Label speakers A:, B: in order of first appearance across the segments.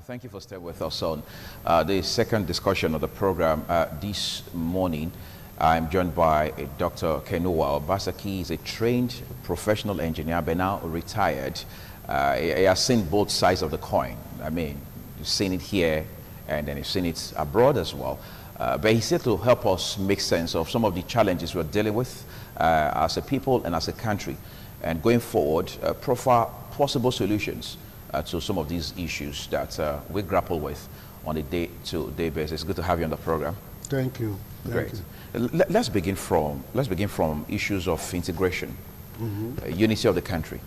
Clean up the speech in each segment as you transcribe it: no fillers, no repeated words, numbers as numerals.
A: Thank you for staying with us on the second discussion of the program this morning. I'm joined by Dr. Kenuwa Obasaki. He's a trained professional engineer, but now retired. He has seen both sides of the coin. I mean, you've seen it here, and then you've seen it abroad as well. But he's here to help us make sense of some of the challenges we're dealing with as a people and as a country, and going forward, profile possible solutions to some of these issues that we grapple with on a day-to-day basis. Good to have you on the program.
B: Thank you.
A: Great. Let's begin from issues of integration, unity of the country.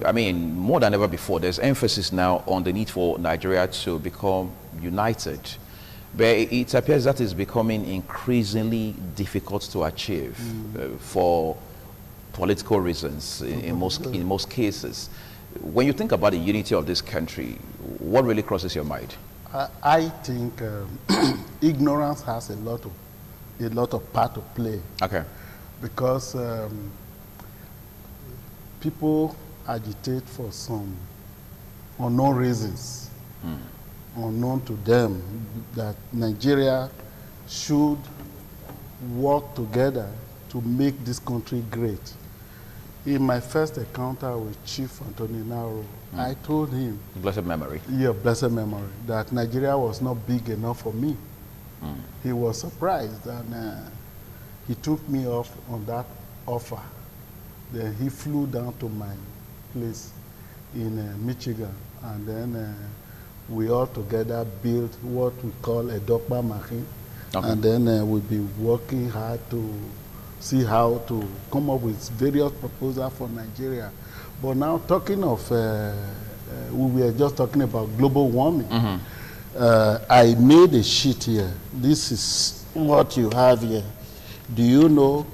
A: I mean, more than ever before, there's emphasis now on the need for Nigeria to become united. But it appears that is becoming increasingly difficult to achieve for political reasons in most cases. When you think about the unity of this country, what really crosses your mind?
B: I think ignorance has a lot of part to play.
A: Okay.
B: Because people agitate for some unknown reasons, unknown to them, that Nigeria should work together to make this country great. In my first encounter with Chief Anthony Naro, I told him,
A: blessed memory.
B: Yeah, blessed memory, that Nigeria was not big enough for me. He was surprised, and he took me off on that offer. Then he flew down to my place in Michigan, and then we all together built what we call a Dokpa machine. Okay. And then we'll be working hard to see how to come up with various proposals for Nigeria. But now talking of, we were just talking about global warming. I made a sheet here. This is what you have here. Do you know,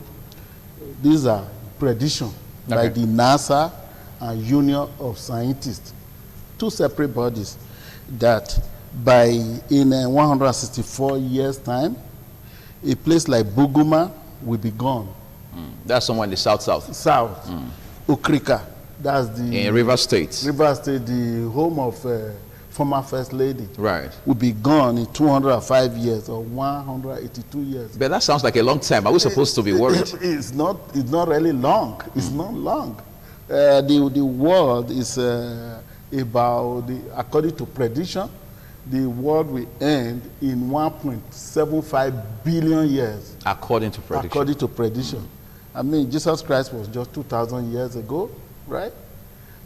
B: these are predictions by the NASA and Union of Scientists, two separate bodies, that in 164 years' time, a place like Buguma will be gone.
A: That's somewhere in the south.
B: Okrika, that's the...
A: In River State.
B: River State, the home of former First Lady.
A: Right.
B: Will be gone in 205 years or 182 years.
A: But that sounds like a long time. Are we supposed to be worried?
B: It's not really long. It's not long. The world is about, according to prediction, the world will end in 1.75 billion years.
A: According to prediction.
B: According to prediction. I mean, Jesus Christ was just 2,000 years ago, right?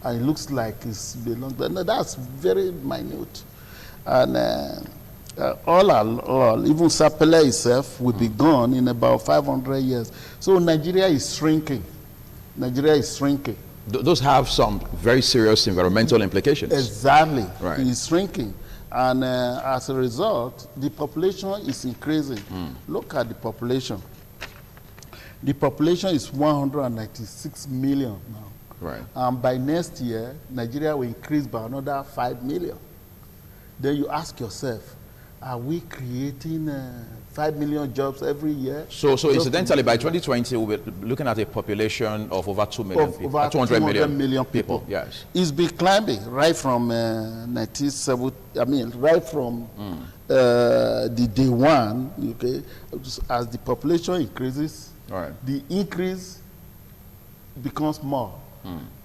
B: And it looks like it's belongs, but no, that's very minute. And all, even Sapele itself will be gone in about 500 years. So Nigeria is shrinking. Nigeria is shrinking.
A: Those have some very serious environmental implications.
B: Exactly.
A: Right.
B: It's shrinking. And as a result, the population is increasing. Look at the population. The population is 196 million now.
A: Right.
B: And by next year, Nigeria will increase by another 5 million. Then you ask yourself, are we creating 5 million jobs every year? So
A: incidentally, by 2020, we'll be looking at a population of over 2 million people.
B: Over 200 million people.
A: Yes.
B: It's been climbing right from 1970, I mean, right from the day one, okay? As the population increases, the increase becomes more.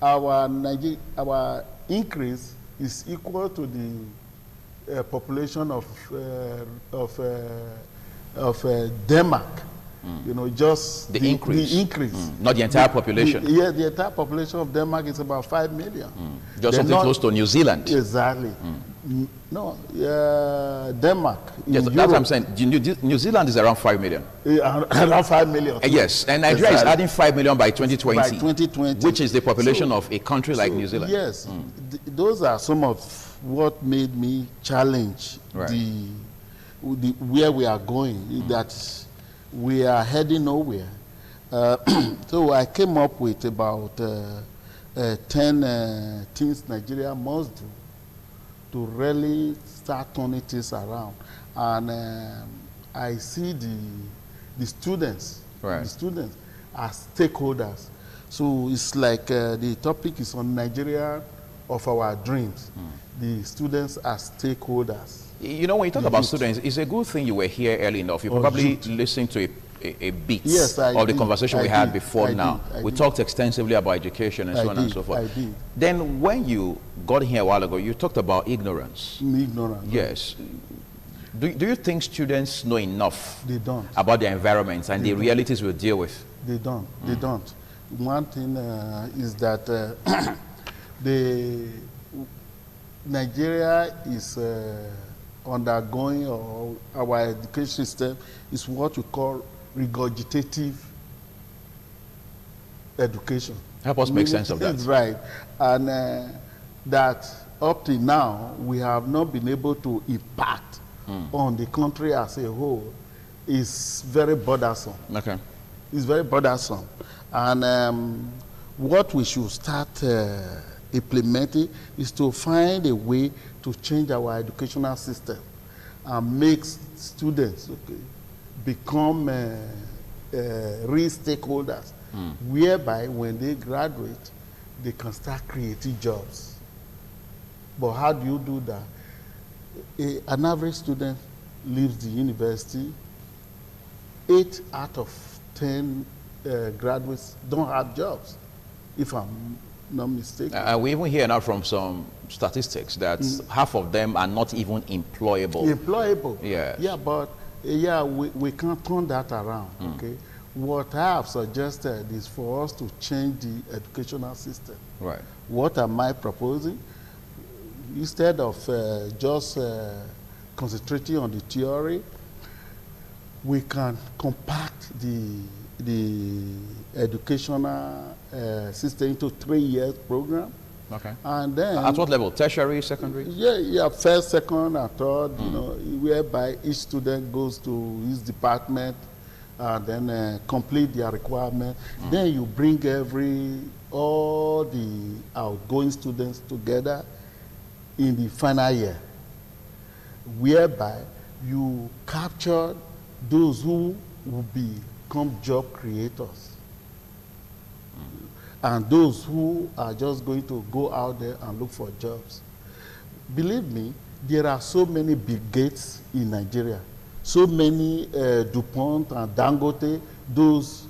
B: Our increase is equal to the population of Denmark. You know, just
A: the increase.
B: The increase.
A: Not the entire population.
B: The entire population of Denmark is about 5 million.
A: Just something close to New Zealand.
B: Exactly. No, Denmark.
A: Yes, that's what I'm saying. New Zealand is around 5 million.
B: Around 5 million.
A: Yes, and Nigeria is adding 5 million by 2020.
B: By 2020.
A: Which is the population of a country like New Zealand.
B: Yes. Those are some of what made me challenge where we are going, that we are heading nowhere. So I came up with about 10 things Nigeria must do to really start turning things around. And I see the students, as stakeholders. So it's like the topic is on Nigeria of our dreams. The students are stakeholders.
A: You know, when you talk about students, it's a good thing you were here early enough. You probably listened to a bit of the conversation we had before now. We talked extensively about education and so on and so forth.
B: I did.
A: Then when you got here a while ago, you talked about ignorance.
B: Ignorance.
A: Yes. Do you think students know enough
B: about
A: their environments and the realities we deal with?
B: They don't. They don't. One thing is that Nigeria is undergoing, or our education system is what we call regurgitative education.
A: Help us make sense of that.
B: Right. And that up to now, we have not been able to impact on the country as a whole. Is very bothersome.
A: Okay.
B: It's very bothersome. And what we should start implementing is to find a way to change our educational system and make students become real stakeholders, whereby when they graduate, they can start creating jobs. But how do you do that? An average student leaves the university, 8 out of 10 graduates don't have jobs, if I'm not mistaken.
A: We even hear now from some statistics that half of them are not even employable.
B: Employable.
A: Yes.
B: Yeah, but we can't turn that around. Okay. What I have suggested is for us to change the educational system.
A: Right.
B: What am I proposing? Instead of just concentrating on the theory, we can compact the educational system into 3 years program.
A: Okay.
B: And then
A: at what level? Tertiary, secondary?
B: Yeah, first, second, and third. You know, whereby each student goes to his department and then complete their requirement. Then you bring all the outgoing students together in the final year, whereby you capture those who will become job creators and those who are just going to go out there and look for jobs. Believe me, there are so many big gates in Nigeria, so many DuPont and Dangote, those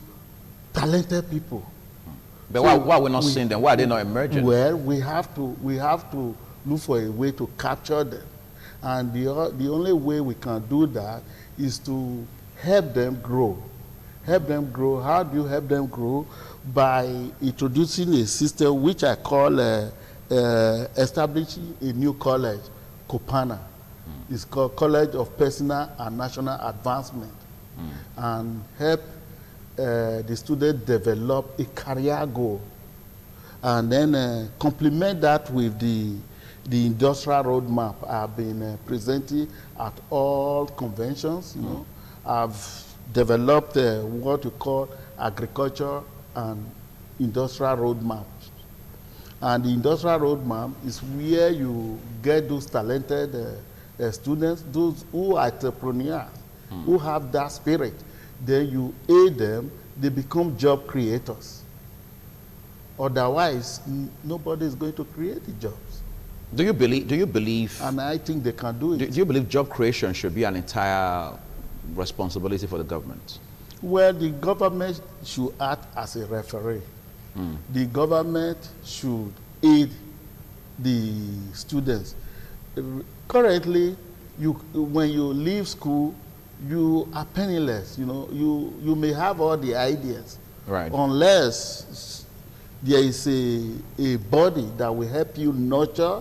B: talented people.
A: But so why are we not seeing them? Why are they not emerging?
B: Well, we have to look for a way to capture them. And the only way we can do that is to help them grow. Help them grow. How do you help them grow? By introducing a system which I call establishing a new college, COPANA. It's called College of Personal and National Advancement. And help the student develop a career goal. And then complement that with the industrial roadmap I've been presenting at all conventions. You know, I've developed what we call agriculture and industrial roadmap. And the industrial roadmap is where you get those talented students, those who are entrepreneurs, who have that spirit. Then you aid them, they become job creators. Otherwise, nobody is going to create the jobs.
A: Do you believe?
B: And I think they can do it.
A: Do you believe job creation should be an entire responsibility for the government?
B: Well, the government should act as a referee. The government should aid the students. Currently, when you leave school, you are penniless. You know, you may have all the ideas,
A: right? Unless
B: there is a body that will help you nurture,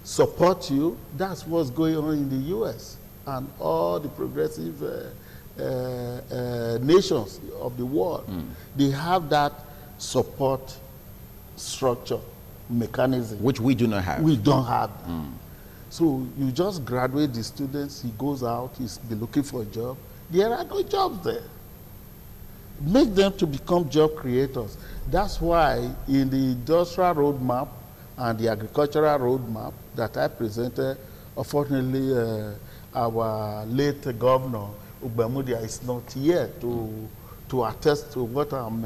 B: support you. That's what's going on in the U.S. and all the progressive nations of the world. They have that support structure mechanism,
A: which we do not have.
B: We don't have. So you just graduate the students, he goes out, he's be looking for a job. There are no jobs there. Make them to become job creators. That's why in the industrial roadmap and the agricultural roadmap that I presented, unfortunately, our late governor, Ubemudia, is not here to attest to what I'm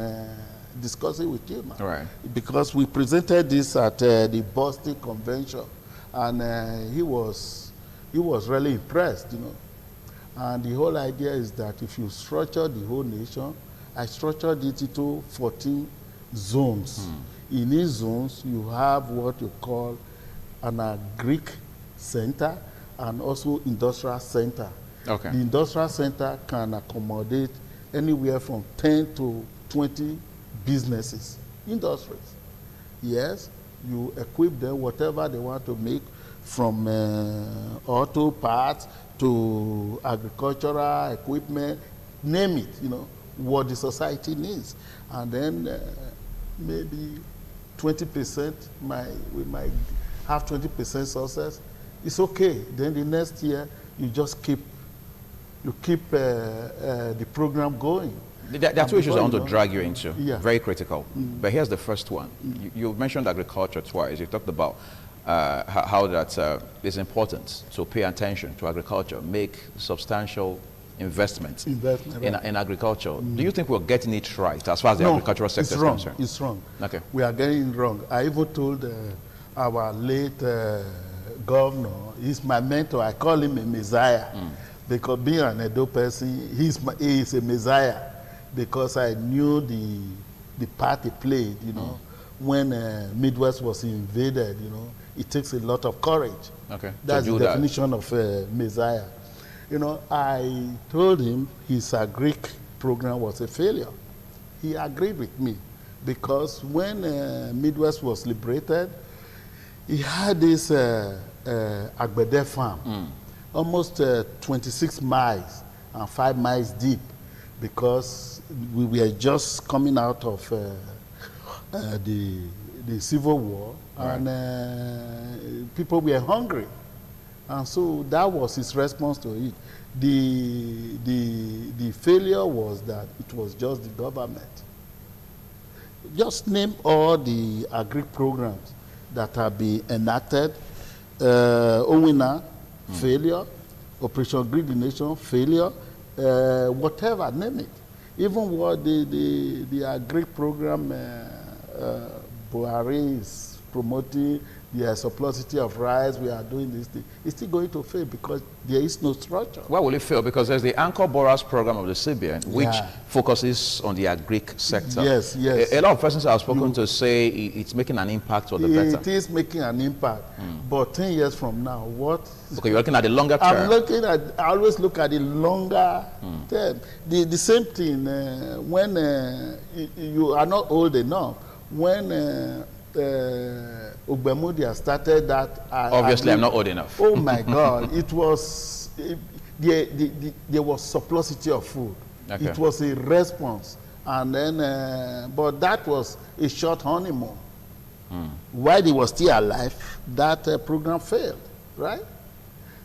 B: discussing with you now.
A: Right.
B: Because we presented this at the Boston Convention, and he was really impressed, you know. And the whole idea is that if you structure the whole nation, I structured it into 14 zones. In these zones, you have what you call an agric center and also industrial center.
A: Okay.
B: The industrial center can accommodate anywhere from 10 to 20 businesses, industries. Yes, you equip them whatever they want to make, from auto parts to agricultural equipment, name it, you know, what the society needs. And then maybe 20%, we might have 20% success. It's okay. Then the next year, you just keep the program going.
A: There are two issues I want to drag you into,
B: Yeah.
A: very critical. But here's the first one. You mentioned agriculture twice. You talked about how that is important to pay attention to agriculture, make substantial investment
B: Right.
A: in agriculture. Do you think we're getting it right as far as the agricultural sector is concerned?
B: It's wrong.
A: Okay.
B: We are getting it wrong. I even told our late governor, he's my mentor. I call him a messiah. Because being an Edo person, he is a messiah. Because I knew the part he played, you know. When Midwest was invaded, you know, it takes a lot of courage.
A: Okay.
B: That's the definition of messiah. You know, I told him his Greek program was a failure. He agreed with me because when Midwest was liberated, he had this Agbede farm, almost 26 miles and 5 miles deep, because we were just coming out of the Civil War, right. And people were hungry. And so that was his response to it. The failure was that it was just the government. Just name all the agri programs that have been enacted. Owina, failure. Operation Green the Nation, failure. Whatever, name it. Even what the agri program Buhari is promoting, the surplusity of rice, we are doing this thing. It's still going to fail because there is no structure.
A: Why will it fail? Because there's the Anchor Borers program of the CBN, which focuses on the agric sector.
B: Yes, yes.
A: A lot of persons I've spoken to say it's making an impact for the better.
B: It is making an impact. But 10 years from now, what?
A: Okay, you're looking at the longer term.
B: I always look at the longer term. The same thing, when you are not old enough, when Ogbemudia started that.
A: Obviously, I'm not old enough.
B: Oh my God! There was surplusity of food. Okay. It was a response, and then but that was a short honeymoon. While he was still alive, that program failed, right?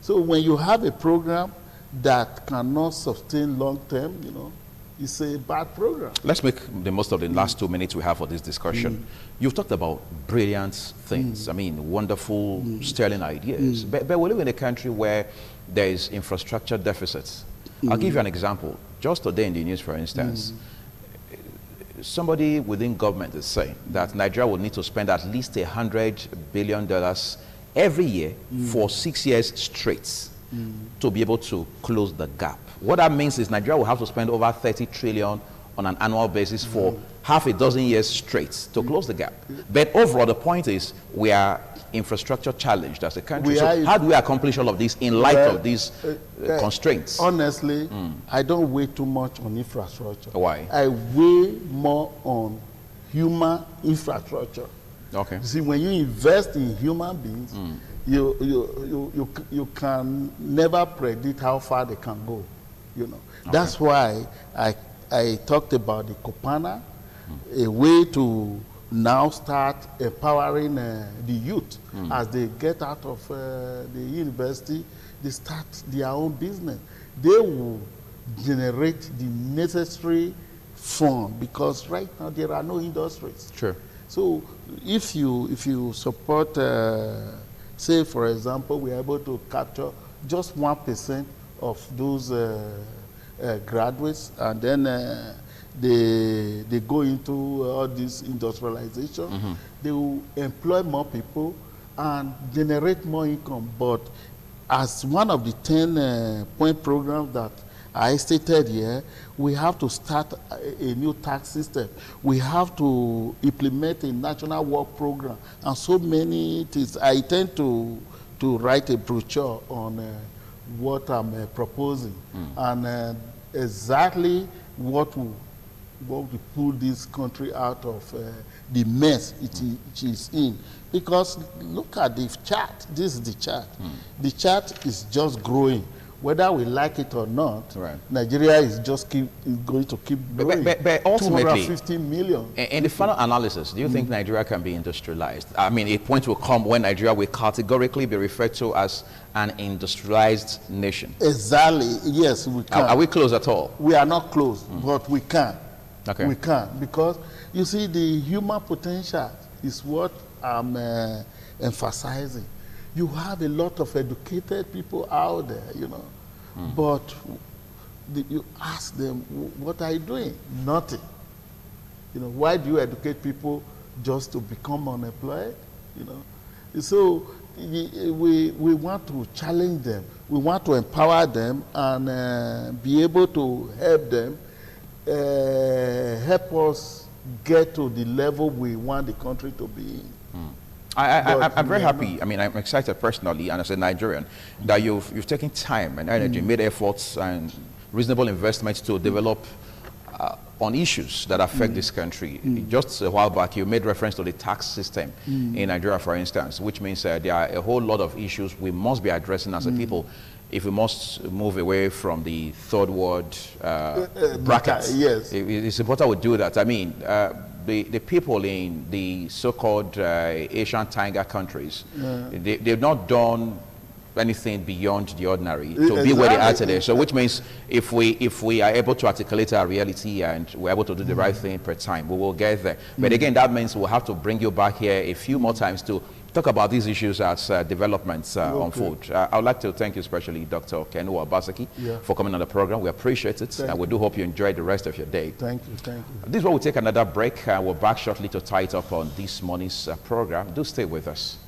B: So when you have a program that cannot sustain long term, you know, it's a bad program.
A: Let's make the most of the last 2 minutes we have for this discussion. You've talked about brilliant things. I mean, wonderful, sterling ideas. But we live in a country where there is infrastructure deficits. I'll give you an example. Just today in the news, for instance, somebody within government is saying that Nigeria will need to spend at least $100 billion every year for 6 years straight to be able to close the gap. What that means is Nigeria will have to spend over 30 trillion on an annual basis for half a dozen years straight to close the gap. But overall, the point is we are infrastructure challenged as a country. So how do we accomplish all of this in light of these constraints?
B: Honestly, I don't weigh too much on infrastructure.
A: Why?
B: I weigh more on human infrastructure.
A: Okay.
B: You see, when you invest in human beings, you can never predict how far they can go. You know, that's why I talked about the Kopana, a way to now start empowering the youth as they get out of the university. They start their own business. They will generate the necessary fund because right now there are no industries.
A: Sure.
B: So if you support, say for example, we are able to capture just 1% of those graduates, and then they go into all this industrialization. They will employ more people and generate more income. But as one of the 10-point programs that I stated here, we have to start a new tax system. We have to implement a national work program and so many things. I tend to write a brochure on what I'm proposing and exactly what will pull this country out of the mess it is in. Because look at the chart. This is the chart. The chart is just growing. Whether we like it or not, Nigeria is just going to keep growing.
A: But ultimately,
B: 250 million.
A: In the final analysis, do you think Nigeria can be industrialized? I mean, a point will come when Nigeria will categorically be referred to as an industrialized nation.
B: Exactly. Yes, we can.
A: Are we close at all?
B: We are not close, but we can.
A: Okay.
B: We can, because you see, the human potential is what I'm emphasizing. You have a lot of educated people out there, you know, but you ask them, what are you doing? Nothing. You know, why do you educate people just to become unemployed? You know, so we want to challenge them. We want to empower them and be able to help them, help us get to the level we want the country to be in.
A: I'm very happy. I mean, I'm excited personally, and as a Nigerian, that you've taken time and energy, made efforts and reasonable investments to develop on issues that affect this country. Just a while back, you made reference to the tax system in Nigeria, for instance, which means there are a whole lot of issues we must be addressing as a people if we must move away from the third world brackets.
B: Yes.
A: It's important we do that. I mean, the people in the so-called Asian tiger countries, they've not done anything beyond the ordinary to be where they are today. So which means if we are able to articulate our reality and we're able to do the right thing per time, we will get there. But again, that means we'll have to bring you back here a few more times to talk about these issues as developments unfold. I would like to thank you especially, Dr. Kenuwa Obaseki, for coming on the program. We appreciate it, and we do hope you enjoy the rest of your day.
B: Thank you, thank you.
A: This is where we'll take another break. We're back shortly to tie it up on this morning's program. Do stay with us.